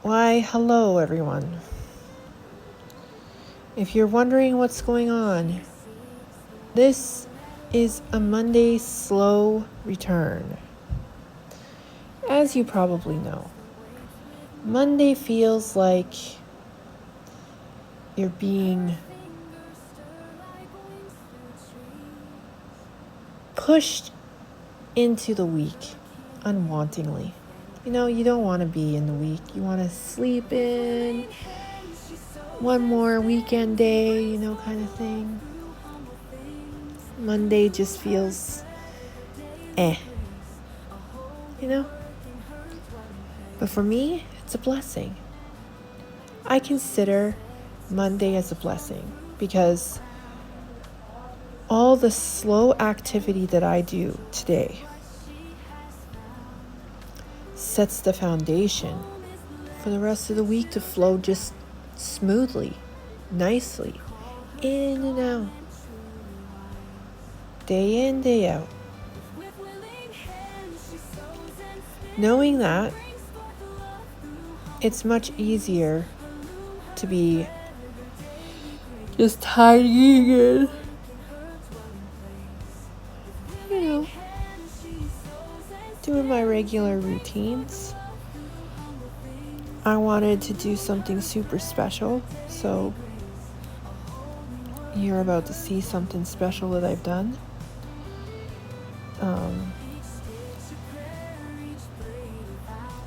Why, hello everyone. If you're wondering what's going on, this is a Monday slow return. As you probably know, Monday feels like you're being pushed into the week unwantingly. You know, you don't want to be in the week. You want to sleep in one more weekend day, kind of thing. Monday just feels But for me, it's a blessing. I consider Monday as a blessing because all the slow activity that I do today sets the foundation for the rest of the week to flow just smoothly, nicely, in and out, day in, day out. Knowing that, it's much easier to be just tidying in, doing my regular routines. I wanted to do something super special, so you're about to see something special that I've done.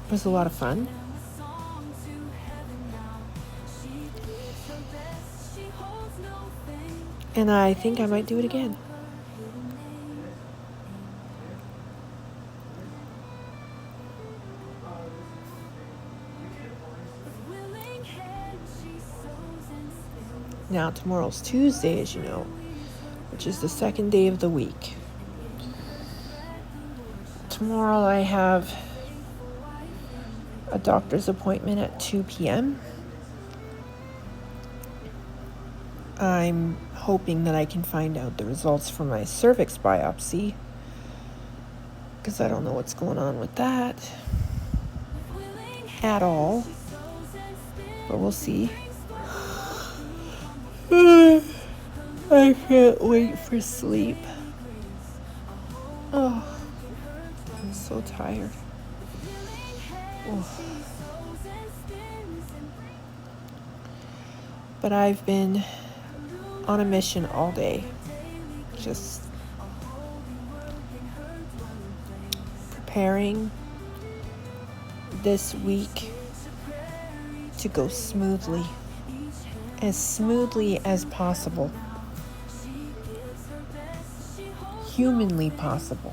It was a lot of fun. And I think I might do it again. Now, tomorrow's Tuesday, as you know, which is the second day of the week. Tomorrow I have a doctor's appointment at 2 p.m. I'm hoping that I can find out the results from my cervix biopsy, because I don't know what's going on with that at all, but we'll see. I can't wait for sleep. Oh, I'm so tired. Oh. But I've been on a mission all day, just preparing this week to go smoothly as possible, humanly possible.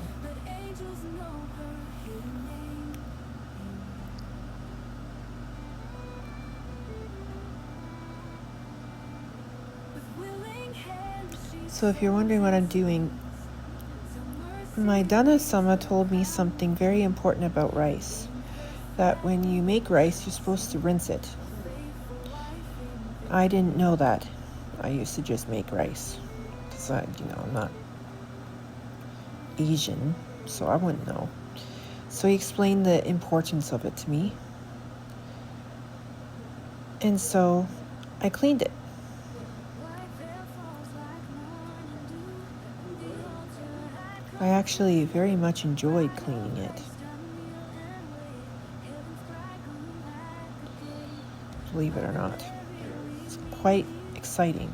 So if you're wondering what I'm doing, my Dana Sama told me something very important about rice, that when you make rice, you're supposed to rinse it. I didn't know that. I used to just make rice because I'm not Asian, so I wouldn't know. So he explained the importance of it to me. And so I cleaned it. I actually very much enjoyed cleaning it. Believe it or not. It's quite exciting.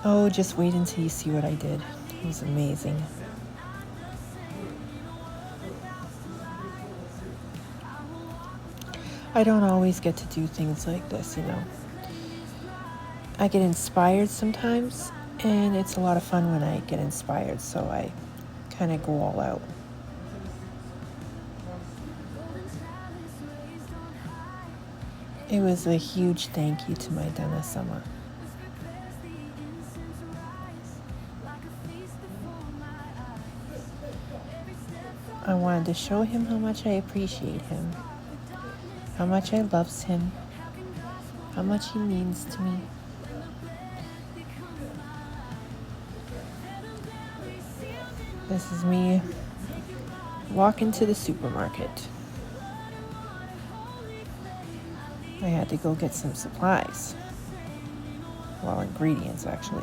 Oh, just wait until you see what I did. It was amazing. I don't always get to do things like this, I get inspired sometimes, and it's a lot of fun when I get inspired, so I kind of go all out. It was a huge thank you to my Dana Sama. I wanted to show him how much I appreciate him, how much I loves him, how much he means to me. This is me walking to the supermarket. I had to go get some supplies. Well, ingredients actually.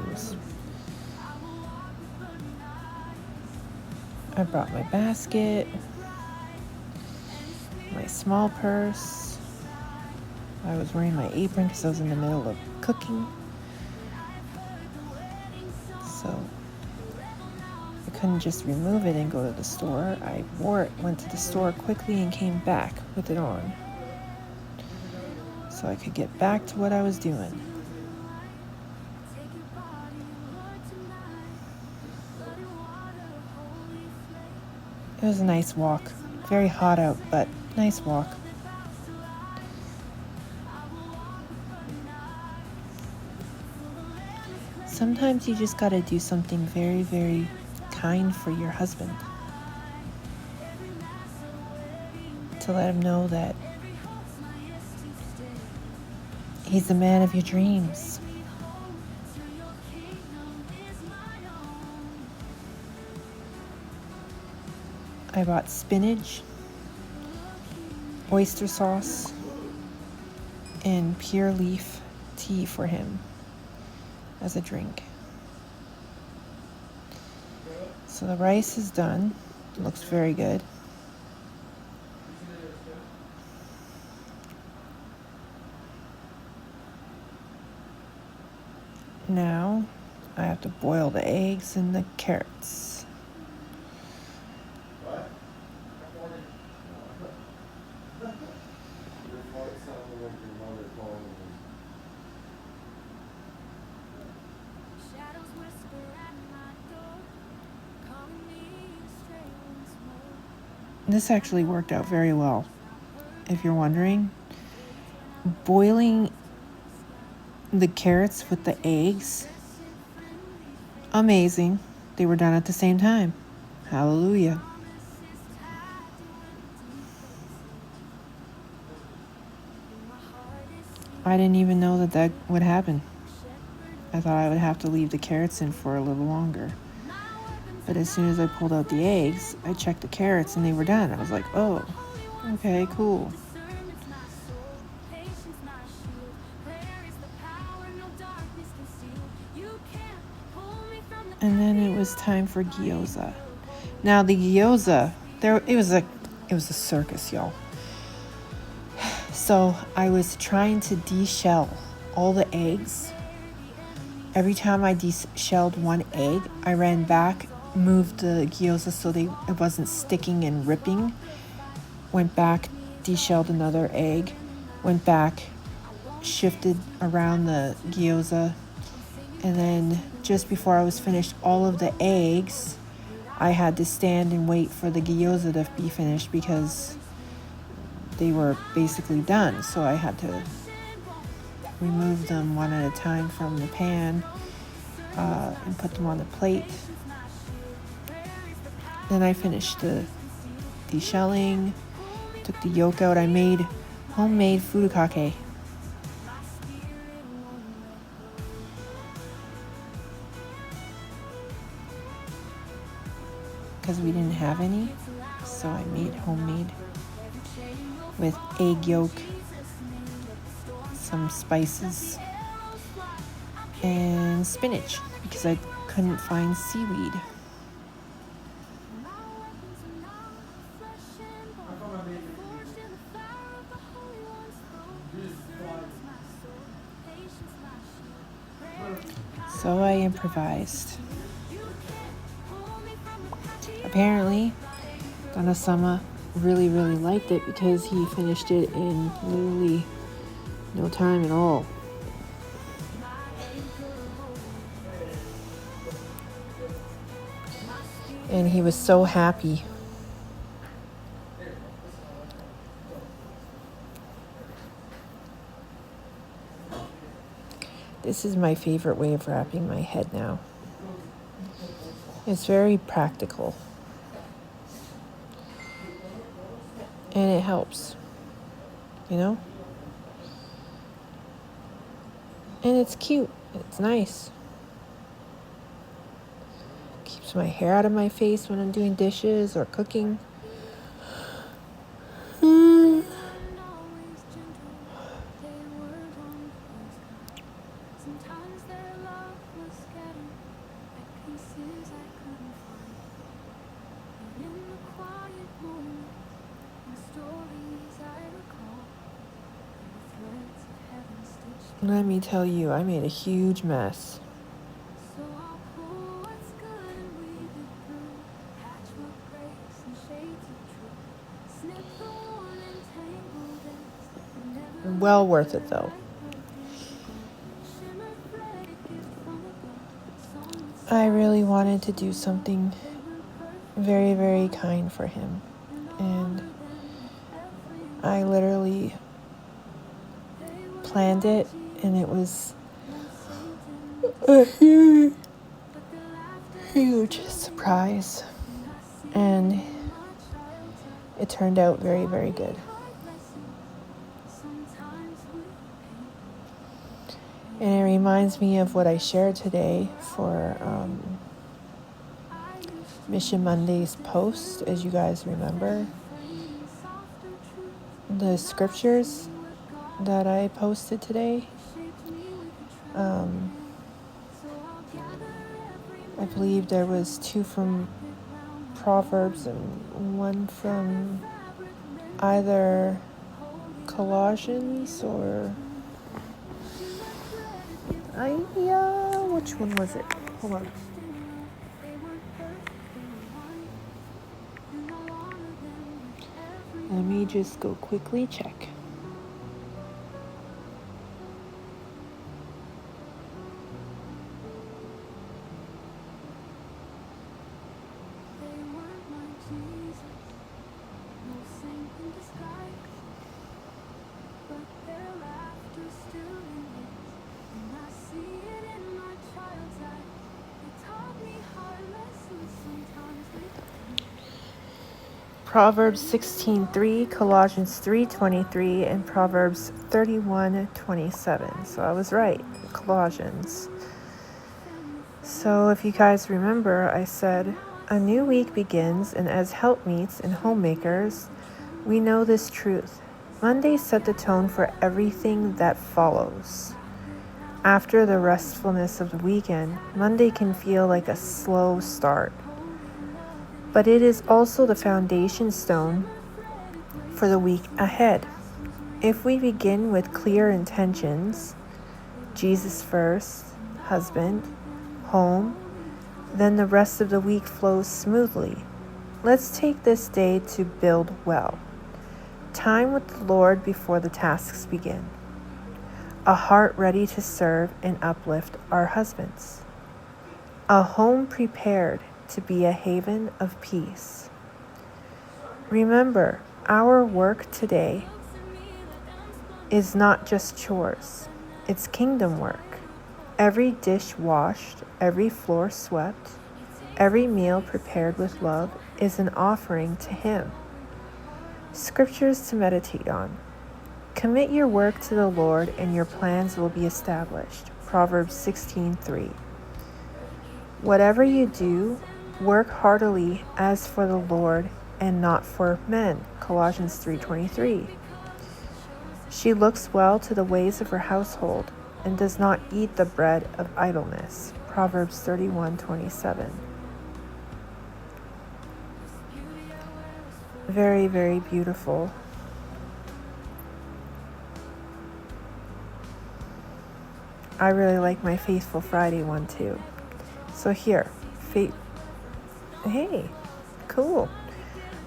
I brought my basket, my small purse. I was wearing my apron because I was in the middle of cooking. So I couldn't just remove it and go to the store. I wore it, went to the store quickly, and came back with it on, so I could get back to what I was doing. It was a nice walk. Very hot out, but nice walk. Sometimes you just gotta do something very, very kind for your husband, to let him know that he's the man of your dreams. I bought spinach, oyster sauce, and pure leaf tea for him as a drink. So the rice is done. It looks very good. Now I have to boil the eggs and the carrots. This actually worked out very well, if you're wondering. Boiling the carrots with the eggs, amazing. They were done at the same time. Hallelujah. I didn't even know that would happen. I thought I would have to leave the carrots in for a little longer. But as soon as I pulled out the eggs, I checked the carrots and they were done. I was like, oh, okay, cool. And then it was time for gyoza. Now the gyoza, it was a circus, y'all. So I was trying to de-shell all the eggs. Every time I de-shelled one egg, I ran back, moved the gyoza so it wasn't sticking and ripping. Went back, de-shelled another egg, went back, shifted around the gyoza, and then just before I was finished all of the eggs, I had to stand and wait for the gyoza to be finished because they were basically done. So I had to remove them one at a time from the pan and put them on the plate. Then I finished the de-shelling, took the yolk out. I made homemade furikake. Because we didn't have any, so I made homemade with egg yolk, some spices, and spinach because I couldn't find seaweed. So I improvised. Apparently, Dana-sama really, really liked it because he finished it in literally no time at all. And he was so happy. This is my favorite way of wrapping my head now. It's very practical. And it helps, you know? And it's cute. It's nice. Keeps my hair out of my face when I'm doing dishes or cooking. Let me tell you, I made a huge mess. Well worth it though. I really wanted to do something very, very kind for him. And I literally planned it, and it was a huge surprise. And it turned out very, very good. And it reminds me of what I shared today for Mission Monday's post, as you guys remember. The scriptures that I posted today. I believe there was 2 from Proverbs and 1 from either Colossians or which one was it? Hold on. Let me just go quickly check. Proverbs 16:3, Colossians 3:23, and Proverbs 31:27. So I was right, Colossians. So if you guys remember, I said, a new week begins, and as helpmeets and homemakers, we know this truth. Mondays set the tone for everything that follows. After the restfulness of the weekend, Monday can feel like a slow start. But it is also the foundation stone for the week ahead. If we begin with clear intentions, Jesus first, husband, home, then the rest of the week flows smoothly. Let's take this day to build well. Time with the Lord before the tasks begin. A heart ready to serve and uplift our husbands. A home prepared to be a haven of peace. Remember, our work today is not just chores, it's kingdom work. Every dish washed, every floor swept, every meal prepared with love is an offering to Him. Scriptures to meditate on. Commit your work to the Lord and your plans will be established. Proverbs 16:3. Whatever you do, work heartily as for the Lord and not for men. Colossians 3:23. She looks well to the ways of her household and does not eat the bread of idleness. Proverbs 31:27. Very, very beautiful. I really like my Faithful Friday one too. So here, hey, cool.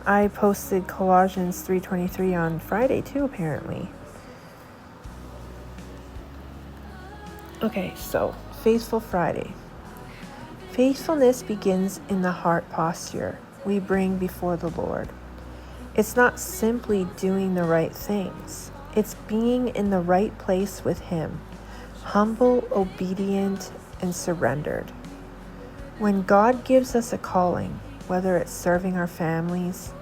I posted Colossians 3:23 on Friday too, apparently. Okay, so Faithful Friday. Faithfulness begins in the heart posture we bring before the Lord. It's not simply doing the right things. It's being in the right place with Him, humble, obedient, and surrendered. When God gives us a calling, whether it's serving our families,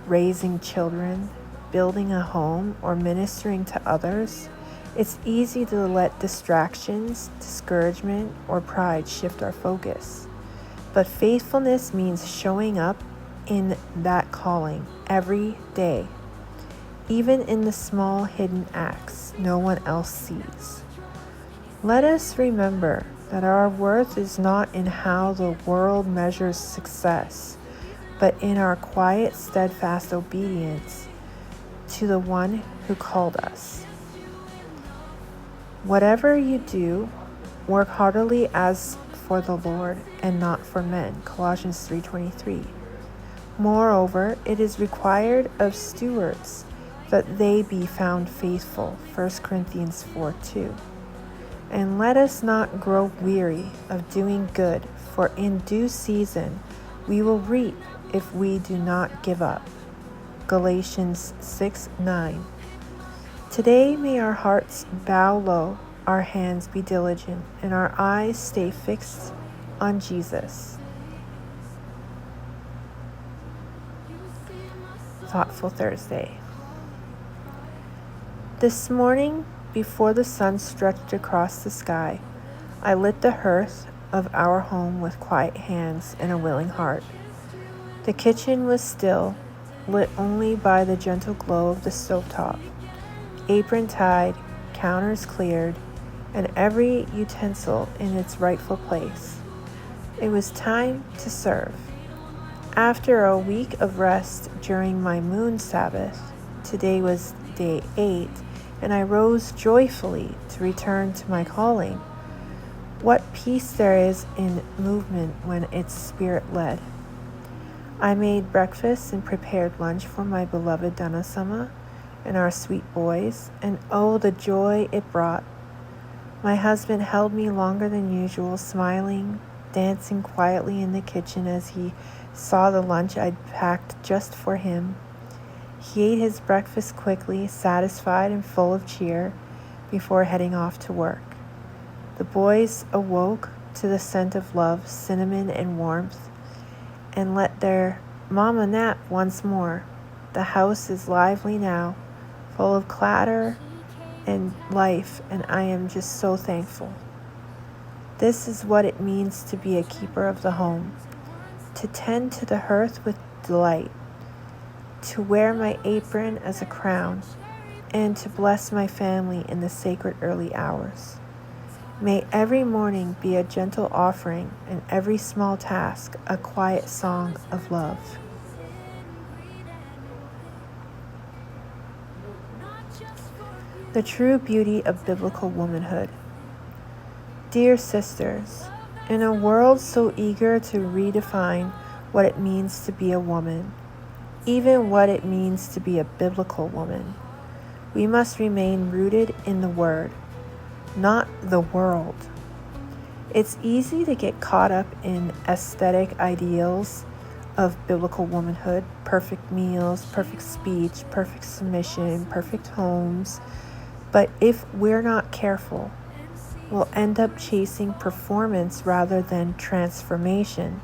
raising children, building a home or ministering to others, it's easy to let distractions, discouragement, or pride shift our focus. But faithfulness means showing up in that calling every day, even in the small hidden acts no one else sees. Let us remember that our worth is not in how the world measures success, but in our quiet, steadfast obedience to the one who called us. Whatever you do, work heartily as for the Lord and not for men. Colossians 3:23. Moreover, it is required of stewards that they be found faithful. 1 Corinthians 4:2. And let us not grow weary of doing good, for in due season we will reap if we do not give up. Galatians 6:9. Today may our hearts bow low, our hands be diligent, and our eyes stay fixed on Jesus. Thoughtful Thursday. This morning, before the sun stretched across the sky, I lit the hearth of our home with quiet hands and a willing heart. The kitchen was still, lit only by the gentle glow of the stovetop. Apron tied, counters cleared, and every utensil in its rightful place. It was time to serve. After a week of rest during my moon Sabbath, today was day 8, and I rose joyfully to return to my calling. What peace there is in movement when it's spirit-led. I made breakfast and prepared lunch for my beloved Dana-sama and our sweet boys, and oh, the joy it brought. My husband held me longer than usual, smiling, dancing quietly in the kitchen as he saw the lunch I'd packed just for him. He ate his breakfast quickly, satisfied and full of cheer, before heading off to work. The boys awoke to the scent of love, cinnamon, and warmth, and let their mama nap once more. The house is lively now, full of clatter and life, and I am just so thankful. This is what it means to be a keeper of the home, to tend to the hearth with delight, to wear my apron as a crown, and to bless my family in the sacred early hours. May every morning be a gentle offering, and every small task a quiet song of love. The true beauty of biblical womanhood. Dear sisters, in a world so eager to redefine what it means to be a woman, even what it means to be a biblical woman, we must remain rooted in the Word, not the world. It's easy to get caught up in aesthetic ideals of biblical womanhood, perfect meals, perfect speech, perfect submission, perfect homes. But if we're not careful, we'll end up chasing performance rather than transformation.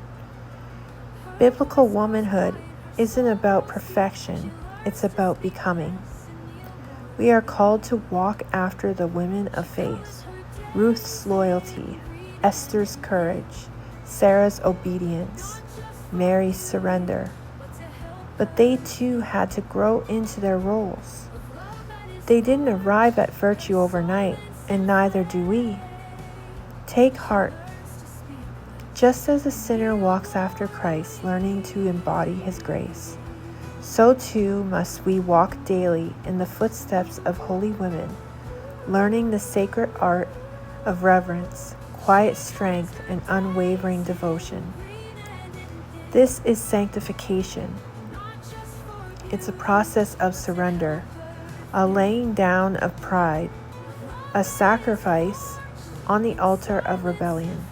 Biblical womanhood isn't about perfection, it's about becoming. We are called to walk after the women of faith, Ruth's loyalty, Esther's courage, Sarah's obedience, Mary's surrender. But they too had to grow into their roles. They didn't arrive at virtue overnight, and neither do we. Take heart. Just as a sinner walks after Christ, learning to embody his grace, so too must we walk daily in the footsteps of holy women, learning the sacred art of reverence, quiet strength, and unwavering devotion. This is sanctification. It's a process of surrender, a laying down of pride, a sacrifice on the altar of rebellion,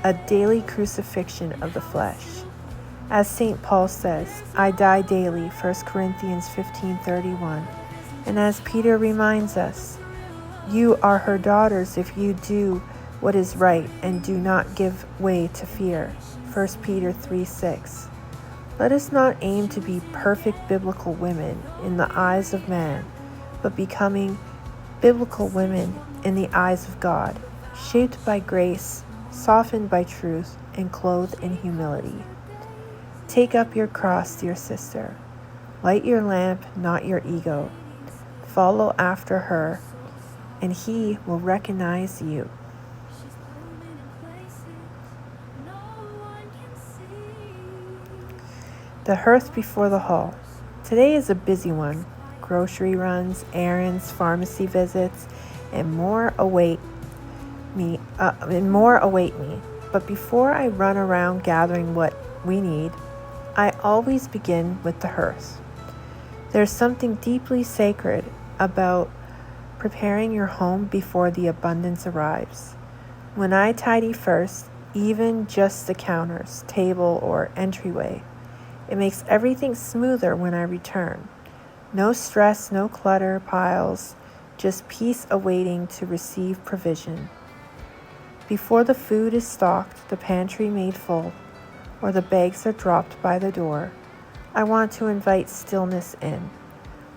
a daily crucifixion of the flesh. As St. Paul says, I die daily, 1 Corinthians 15:31. And as Peter reminds us, you are her daughters if you do what is right and do not give way to fear, 1 Peter 3:6. Let us not aim to be perfect biblical women in the eyes of man, but becoming biblical women in the eyes of God, shaped by grace, softened by truth, and clothed in humility. Take up your cross, dear sister. Light your lamp, not your ego. Follow after her, and he will recognize you. The hearth before the hall. Today is a busy one. Grocery runs, errands, pharmacy visits, and more await me. But before I run around gathering what we need, I always begin with the hearth. There's something deeply sacred about preparing your home before the abundance arrives. When I tidy first, even just the counters, table, or entryway, it makes everything smoother when I return. No stress, no clutter, piles, just peace awaiting to receive provision. Before the food is stocked, the pantry made full, or the bags are dropped by the door, I want to invite stillness in.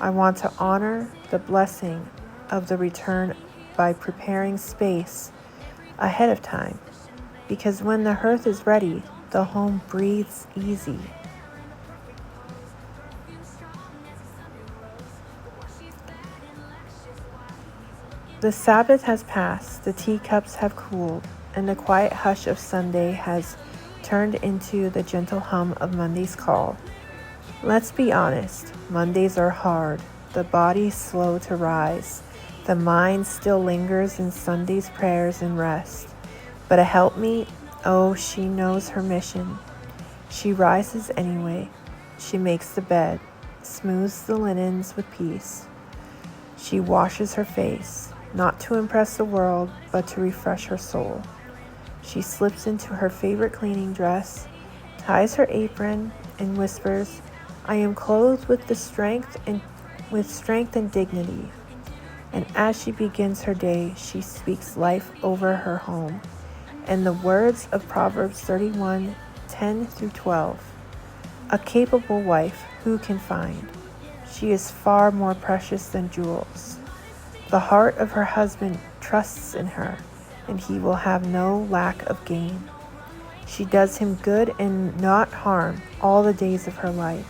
I want to honor the blessing of the return by preparing space ahead of time, because when the hearth is ready, the home breathes easy. The Sabbath has passed, the teacups have cooled, and the quiet hush of Sunday has turned into the gentle hum of Monday's call. Let's be honest, Mondays are hard, the body slow to rise, the mind still lingers in Sunday's prayers and rest. But a helpmeet, oh, she knows her mission. She rises anyway. She makes the bed, smooths the linens with peace. She washes her face, not to impress the world, but to refresh her soul. She slips into her favorite cleaning dress, ties her apron, and whispers, "I am clothed with strength and dignity." And as she begins her day, she speaks life over her home. And the words of Proverbs 31:10-12, "A capable wife who can find? She is far more precious than jewels. The heart of her husband trusts in her, and he will have no lack of gain. She does him good and not harm all the days of her life."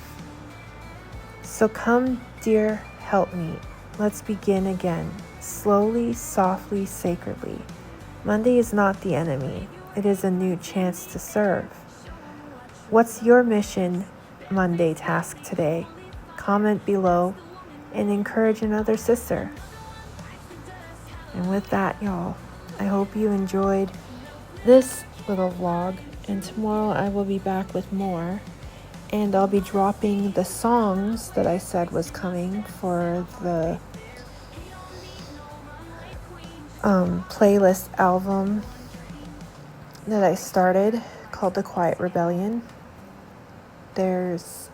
So come, dear helpmeet, let's begin again, slowly, softly, sacredly. Monday is not the enemy. It is a new chance to serve. What's your mission Monday task today? Comment below and encourage another sister. And with that, y'all, I hope you enjoyed this little vlog, and tomorrow I will be back with more, and I'll be dropping the songs that I said was coming for the playlist album that I started called The Quiet Rebellion. There's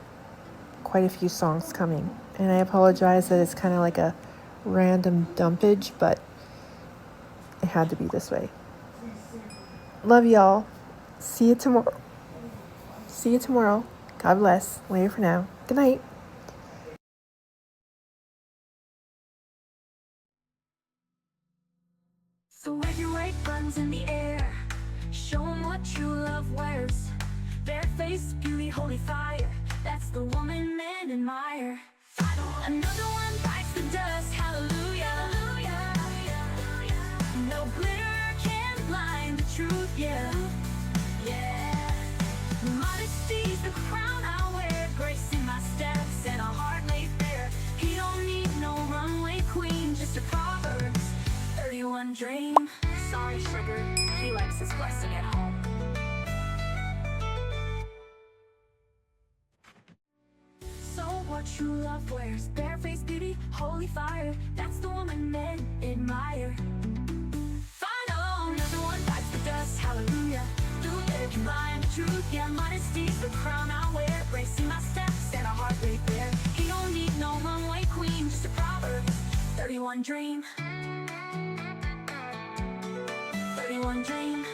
quite a few songs coming, and I apologize that it's kind of like a random dumpage, but it had to be this way. Love y'all. See you tomorrow. God bless. Later for now. Good night. So wave your white buns in the air, show 'em what true love wears. Bare-faced beauty, holy fire, that's the woman men admire. Another one bites the dust, hallelujah. No glitter can blind the truth, yeah. Modesty's the crown I wear, grace in my steps and a heart laid bare. He don't need no runway queen, just a Proverbs 31 dream. Sorry, sugar, he likes his blessing at home. So what true love wears, bare-faced beauty, holy fire, that's the woman men admire. Final, another one bites the dust, hallelujah. There can blind the truth, yeah, modesty's the crown I wear, bracing my steps and a heart right there. He don't need no runway queen, just a Proverbs 31 dream. 31 dream.